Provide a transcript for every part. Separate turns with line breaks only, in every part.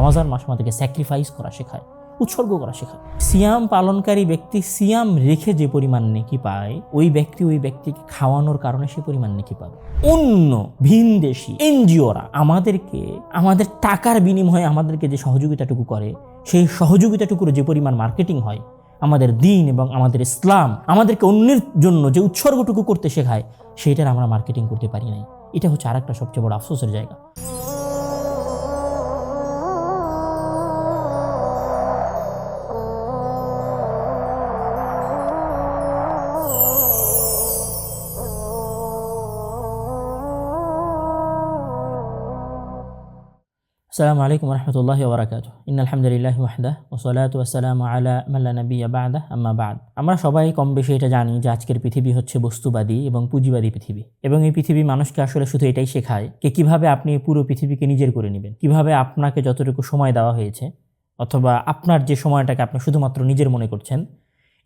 রমজান মাস আমাদেরকে স্যাক্রিফাইস করা শেখায়, উৎসর্গ করা শেখায়। সিয়াম পালনকারী ব্যক্তি সিয়াম রেখে যে পরিমাণ নেকি পায়, ওই ব্যক্তিকে খাওয়ানোর কারণে সে পরিমাণ নেকি পাবে। অন্য ভিনদেশি এনজিওরা আমাদেরকে আমাদের টাকার বিনিময়ে আমাদেরকে যে সহযোগিতাটুকু করে, সেই সহযোগিতাটুকুর যে পরিমাণ মার্কেটিং হয়, আমাদের দিন এবং আমাদের ইসলাম আমাদেরকে অন্যের জন্য যে উৎসর্গটুকু করতে শেখায়, সেইটার আমরা মার্কেটিং করতে পারি নাই। এটা হচ্ছে আরেকটা সবচেয়ে বড় আফসোসের জায়গা। আসসালামু আলাইকুম রহমতুল্লাহি ওয়া বারাকাতুহু। ইন্নাল হামদুলিল্লাহি ওয়াহদাহু ওয়া সলাতু ওয়াসসালামু আলা মান লা নাবিয়্যা বা'দাহু, আম্মা বা'দ। আমরা সবাই কম বেশি এটা জানি যে আজকের পৃথিবী হচ্ছে বস্তুবাদী এবং পুঁজিবাদী পৃথিবী, এবং এই পৃথিবী মানুষকে আসলে শুধু এটাই শেখায় যে কিভাবে আপনি পুরো পৃথিবীকে নিজের করে নেবেন, কিভাবে আপনাকে যতটুকু সময় দেওয়া হয়েছে অথবা আপনার যে সময়টাকে আপনি শুধুমাত্র নিজের মনে করছেন,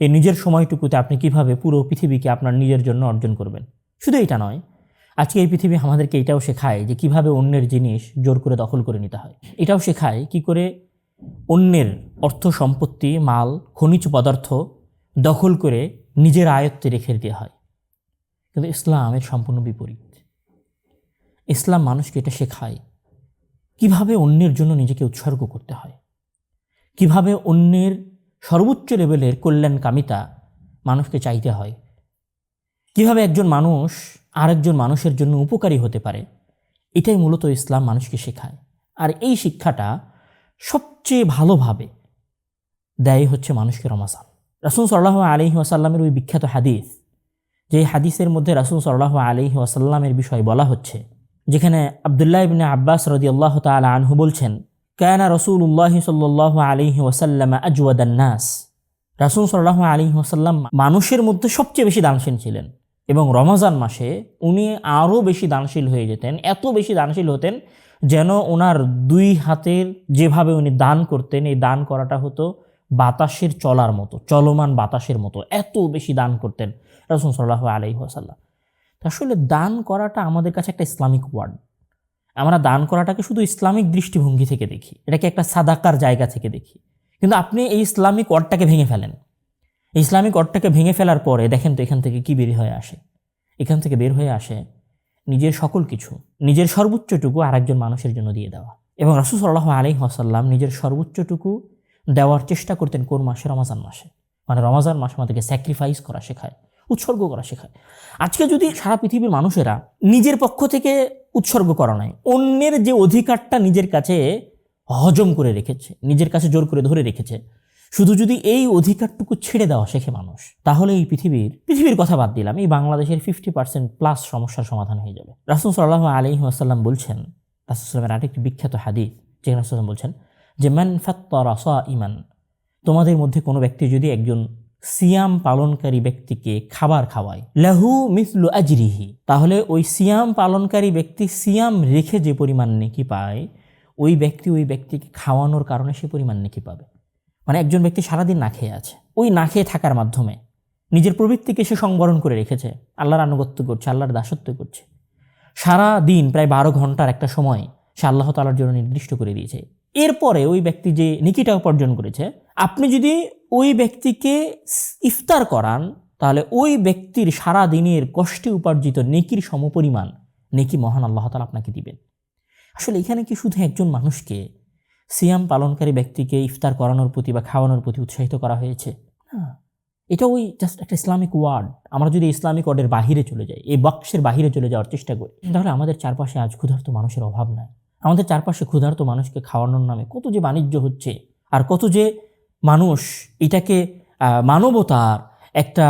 এই নিজের সময়টুকুতে আপনি কিভাবে পুরো পৃথিবীকে আপনার নিজের জন্য অর্জন করবেন। শুধু এটা নয়, আজকে এই পৃথিবী আমাদেরকে এটাও শেখায় যে কিভাবে অন্যের জিনিস জোর করে দখল করে নিতে হয়। এটাও শেখায় কি করে অন্যের অর্থ সম্পত্তি, মাল, খনিজ পদার্থ দখল করে নিজের আয়ত্তে রেখে দিতে হয়। কিন্তু ইসলাম এর সম্পূর্ণ বিপরীত। ইসলাম মানুষকে এটা শেখায় কিভাবে অন্যের জন্য নিজেকে উৎসর্গ করতে হয়, কিভাবে অন্যের সর্বোচ্চ লেভেলের কল্যাণকামিতা মানুষকে চাইতে হয়, কিভাবে একজন মানুষ আরেকজন মানুষের জন্য উপকারী হতে পারে। এটাই মূলত ইসলাম মানুষকে শেখায়। আর এই শিক্ষাটা সবচেয়ে ভালোভাবে দেয় হচ্ছে মানুষকে রমজান। রাসূল সাল্লাল্লাহু আলাইহি ওয়াসাল্লামের ওই বিখ্যাত হাদিস, যে হাদিসের মধ্যে রাসূল সাল্লাল্লাহু আলাইহি ওয়াসাল্লামের বিষয় বলা হচ্ছে, যেখানে আব্দুল্লাহ ইবনে আব্বাস রাদিয়াল্লাহু তাআলা আনহু বলছেন, কানা রাসূলুল্লাহ সাল্লাল্লাহু আলাইহি ওয়াসাল্লাম আজওয়াদান নাস। রাসূল সাল্লাল্লাহু আলাইহি ওয়াসাল্লাম মানুষের মধ্যে সবচেয়ে বেশি দানশীল ছিলেন, এবং রমজান মাসে উনি আরও বেশি দানশীল হয়ে যেতেন। এত বেশি দানশীল হতেন যেন ওনার দুই হাতের যেভাবে উনি দান করতেন, এই দান করাটা হতো বাতাসের চলার মতো, চলমান বাতাসের মতো, এত বেশি দান করতেন রাসূল সাল্লাল্লাহু আলাইহি ওয়াসাল্লাম। আসলে দান করাটা আমাদের কাছে একটা ইসলামিক ওয়ার্ড। আমরা দান করাটাকে শুধু ইসলামিক দৃষ্টিভঙ্গি থেকে দেখি, এটাকে একটা সাদাকার জায়গা থেকে দেখি। কিন্তু আপনি এই ইসলামিক ওয়ার্ডটাকে ভেঙে ফেলেন। ইসলামিক অর্থটাকে ভেঙে ফেলার পরে দেখেন তো এখান থেকে কি বের হয়ে আসে। এখান থেকে বের হয়ে আসে নিজের সকল কিছু, নিজের সর্বোচ্চটুকু আরেকজন মানুষের জন্য দিয়ে দেওয়া। এবং রাসূল সাল্লাল্লাহু আলাইহি ওয়াসাল্লাম নিজের সর্বোচ্চটুকু দেওয়ার চেষ্টা করতেন কোন মাসে? রমজান মাসে। মানে রমজান মাস আমাদেরকে স্যাক্রিফাইস করা শেখায়, উৎসর্গ করা শেখায়। আজকে যদি সারা পৃথিবীর মানুষেরা নিজের পক্ষ থেকে উৎসর্গ করা নয়, অন্যের যে অধিকারটা নিজের কাছে হজম করে রেখেছে, নিজের কাছে জোর করে ধরে রেখেছে, শুধু যদি এই অধিকারটুকু ছেড়ে দেওয়া শেখে মানুষ, তাহলে এই পৃথিবীর কথা বাদ দিলাম, এই বাংলাদেশের 50% প্লাস সমস্যার সমাধান হয়ে যাবে। রাসূল সাল্লাল্লাহু আলাইহি ওয়াসাল্লাম বলছেন, রাসূল সাল্লাল্লাহু আরেকটি বিখ্যাত হাদিস, যেখানে রাসূল বলছেন যে মান ফাত্তারা সাইমান, তোমাদের মধ্যে কোনো ব্যক্তি যদি একজন সিয়াম পালনকারী ব্যক্তিকে খাবার খাওয়ায়, লাহু মিসলু আজরিহি, তাহলে ওই সিয়াম পালনকারী ব্যক্তি সিয়াম রেখে যে পরিমাণ নেকি পায়, ওই ব্যক্তিকে খাওয়ানোর কারণে সে পরিমাণ নেকি পাবে। মানে একজন ব্যক্তি সারাদিন না খেয়ে আছে, ওই না খেয়ে থাকার মাধ্যমে নিজের প্রবৃত্তিকে সে সংবরণ করে রেখেছে, আল্লাহর আনুগত্য করছে, আল্লাহর দাসত্ব করছে। সারা দিন প্রায় 12 ঘন্টার একটা সময় সে আল্লাহ তাআলার জন্য নির্দিষ্ট করে দিয়েছে। এরপরে ওই ব্যক্তি যে নেকিটা উপার্জন করেছে, আপনি যদি ওই ব্যক্তিকে ইফতার করান, তাহলে ওই ব্যক্তির সারা দিনের কষ্টে উপার্জিত নেকির সমপরিমাণ নেকি মহান আল্লাহ তাআলা আপনাকে দিবেন। আসলে এখানে কি শুধু একজন মানুষকে, সিয়াম পালনকারী ব্যক্তিকে ইফতার করানোর প্রতি বা খাওয়ানোর প্রতি উৎসাহিত করা হয়েছে? না, এটা ওই জাস্ট একটা ইসলামিক ওয়ার্ড। আমরা যদি ইসলামিক ওয়ার্ডের বাহিরে চলে যাই, এই বক্সের বাহিরে চলে যাওয়ার চেষ্টা করি, তাহলে আমাদের চারপাশে আজ ক্ষুধার্ত মানুষের অভাব নাই। আমাদের চারপাশে ক্ষুধার্ত মানুষকে খাওয়ানোর নামে কত যে বাণিজ্য হচ্ছে, আর কত যে মানুষ এটাকে মানবতার একটা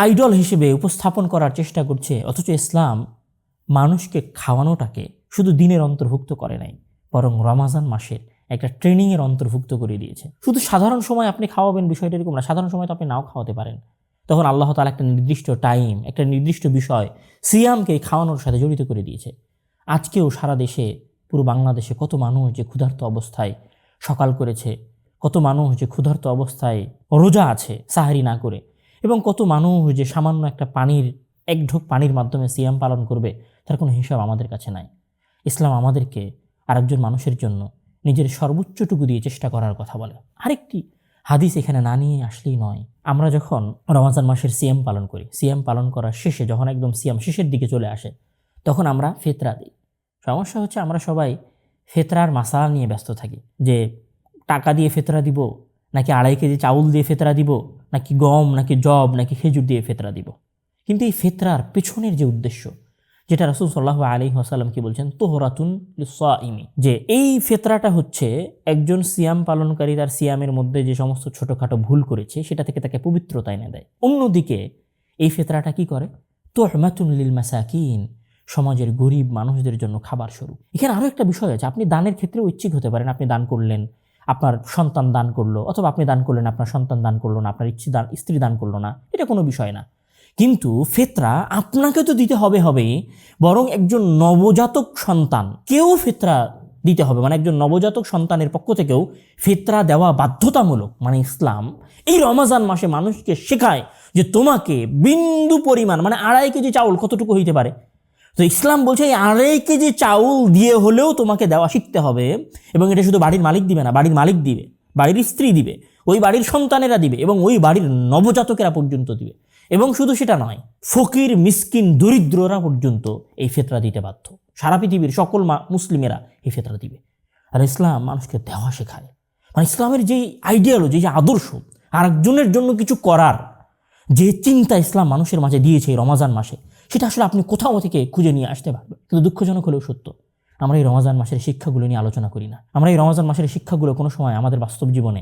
আইডল হিসেবে উপস্থাপন করার চেষ্টা করছে। অথচ ইসলাম মানুষকে খাওয়ানোটাকে শুধু দিনের অন্তর্ভুক্ত করে নাই, বরং রমজান মাসের একটা ট্রেনিংয়ের অন্তর্ভুক্ত করে দিয়েছে। শুধু সাধারণ সময় আপনি খাওয়াবেন বিষয়টা এরকম না, সাধারণ সময় তো আপনি নাও খাওয়াতে পারেন। তখন আল্লাহ তাআলা একটা নির্দিষ্ট টাইম, একটা নির্দিষ্ট বিষয় সিয়ামকে খাওয়ানোর সাথে জড়িত করে দিয়েছে। আজকেও সারা দেশে, পুরো বাংলাদেশে কত মানুষ যে ক্ষুধার্ত অবস্থায় সকাল করেছে, কত মানুষ যে ক্ষুধার্ত অবস্থায় রোজা আছে সাহারি না করে, এবং কত মানুষ যে সামান্য একটা এক ঢোক পানির মাধ্যমে সিয়াম পালন করবে, তার কোনো হিসাব আমাদের কাছে নাই। ইসলাম আমাদেরকে আরেকজন মানুষের জন্য নিজের সর্বোচ্চটুকু দিয়ে চেষ্টা করার কথা বলে। আরেকটি হাদিস এখানে না নিয়ে আসলেই নয়। আমরা যখন রমজান মাসের সিয়াম পালন করি, সিয়াম পালন করার শেষে যখন একদম সিয়াম শেষের দিকে চলে আসে, তখন আমরা ফিতরা দিই। সমস্যা হচ্ছে আমরা সবাই ফিতরার মাসালা নিয়ে ব্যস্ত থাকি, যে টাকা দিয়ে ফিতরা দিব, নাকি 2.5 কেজি চাউল দিয়ে ফিতরা দিব, নাকি গম, নাকি জব, নাকি খেজুর দিয়ে ফিতরা দিব। কিন্তু এই ফিতরার পেছনের যে উদ্দেশ্য, যেটা রাসূল সাল্লাল্লাহু আলাইহি ওয়াসাল্লাম কি বলছেন, তোহরাতুন লিস-সাইমি, যে এই ফিতরাটা হচ্ছে একজন সিয়াম পালনকারী তার সিয়ামের মধ্যে যে সমস্ত ছোটখাটো ভুল করেছে সেটা থেকে তাকে পবিত্রতা এনে দেয়। অন্যদিকে এই ফিতরাটা কি করে, তুহমাতুন লিল মাসাকিন, সমাজের গরিব মানুষদের জন্য খাবার স্বরূপ। এখানে আরও একটা বিষয় আছে, আপনি দানের ক্ষেত্রেও ইচ্ছুক হতে পারেন। আপনি দান করলেন, আপনার সন্তান দান করলো, অথবা আপনি দান করলেন, আপনার সন্তান দান করলো না, আপনার স্ত্রী দান করলো না, এটা কোনো বিষয় না। কিন্তু ফিতরা আপনাকে তো দিতে হবেই, বরং একজন নবজাতক সন্তান কেউ ফিতরা দিতে হবে, মানে একজন নবজাতক সন্তানের পক্ষ থেকেও ফিতরা দেওয়া বাধ্যতামূলক। মানে ইসলাম এই রমজান মাসে মানুষকে শেখায় যে তোমাকে বিন্দু পরিমাণ, মানে 2.5 কেজি চাউল কতটুকু হইতে পারে, তো ইসলাম বলছে এই 2.5 কেজি চাউল দিয়ে হলেও তোমাকে দেওয়া শিখতে হবে। এবং এটা শুধু বাড়ির মালিক দিবে না, বাড়ির মালিক দিবে, বাড়ির স্ত্রী দিবে, ওই বাড়ির সন্তানেরা দিবে, এবং ওই বাড়ির নবজাতকেরা পর্যন্ত দিবে। এবং শুধু সেটা নয়, ফকির, মিসকিন, দরিদ্ররা পর্যন্ত এই ফিতরা দিতে বাধ্য। সারা পৃথিবীর সকল মুসলিমেরা এই ফিতরা দিবে। আর ইসলাম মানুষকে দেওয়া শেখায়। মানে ইসলামের যে আইডিয়ালজি, যে আদর্শ, আরেকজনের জন্য কিছু করার যে চিন্তা ইসলাম মানুষের মাঝে দিয়েছে এই রমজান মাসে, সেটা আসলে আপনি কোথাও থেকে খুঁজে নিয়ে আসতে পারবেন। কিন্তু দুঃখজনক হলেও সত্য, আমরা এই রমজান মাসের শিক্ষাগুলো নিয়ে আলোচনা করি না। আমরা এই রমজান মাসের শিক্ষাগুলো কোনো সময় আমাদের বাস্তব জীবনে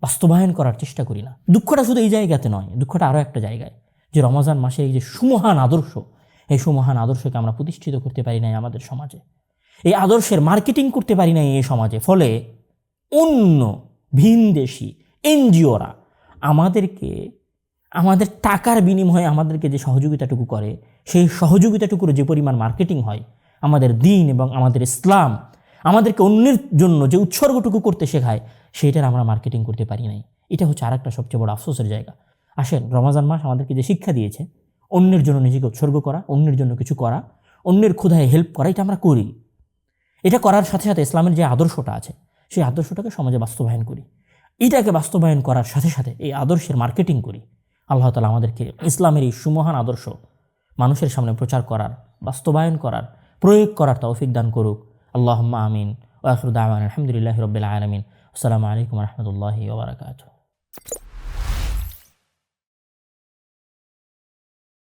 বাস্তবায়ন করার চেষ্টা করি না। দুঃখটা শুধু এই জায়গাতে নয়, দুঃখটা আরও একটা জায়গায়, যে রমজান মাসে এই যে সুমহান আদর্শ, এই সুমহান আদর্শকে আমরা প্রতিষ্ঠিত করতে পারি নাই আমাদের সমাজে, এই আদর্শের মার্কেটিং করতে পারি নাই এই সমাজে। ফলে অন্য ভিনদেশি এনজিওরা আমাদেরকে, আমাদের টাকার বিনিময়ে আমাদেরকে যে সহযোগিতাটুকু করে, সেই সহযোগিতাটুকুর যে পরিমাণ মার্কেটিং হয়, আমাদের দিন এবং আমাদের ইসলাম আমাদেরকে অন্যের জন্য যে উৎসর্গটুকু করতে শেখায়, সেইটার আমরা মার্কেটিং করতে পারি নাই। এটা হচ্ছে আরেকটা সবচেয়ে বড় আফসোসের জায়গা। আসেন, রমজান মাস আমাদেরকে যে শিক্ষা দিয়েছে, অন্যের জন্য নিজেকে উৎসর্গ করা, অন্যের জন্য কিছু করা, অন্যের ক্ষুধায় হেল্প করা, এটা আমরা করি। এটা করার সাথে সাথে ইসলামের যে আদর্শটা আছে, সেই আদর্শটাকে সমাজে বাস্তবায়ন করি। এটাকে বাস্তবায়ন করার সাথে সাথে এই আদর্শের মার্কেটিং করি। আল্লাহ তাআলা আমাদেরকে ইসলামের এই সুমহান আদর্শ মানুষের সামনে প্রচার করার, বাস্তবায়ন করার, প্রয়োগ করার তৌফিক দান করুক। আল্লাহুম্মা আমিন। ওয়া আখিরু দাওয়ানা আলহামদুলিল্লাহি রাব্বিল আলামিন। আসসালামু আলাইকুম ওয়া রাহমাতুল্লাহি ওয়া বারাকাতুহু।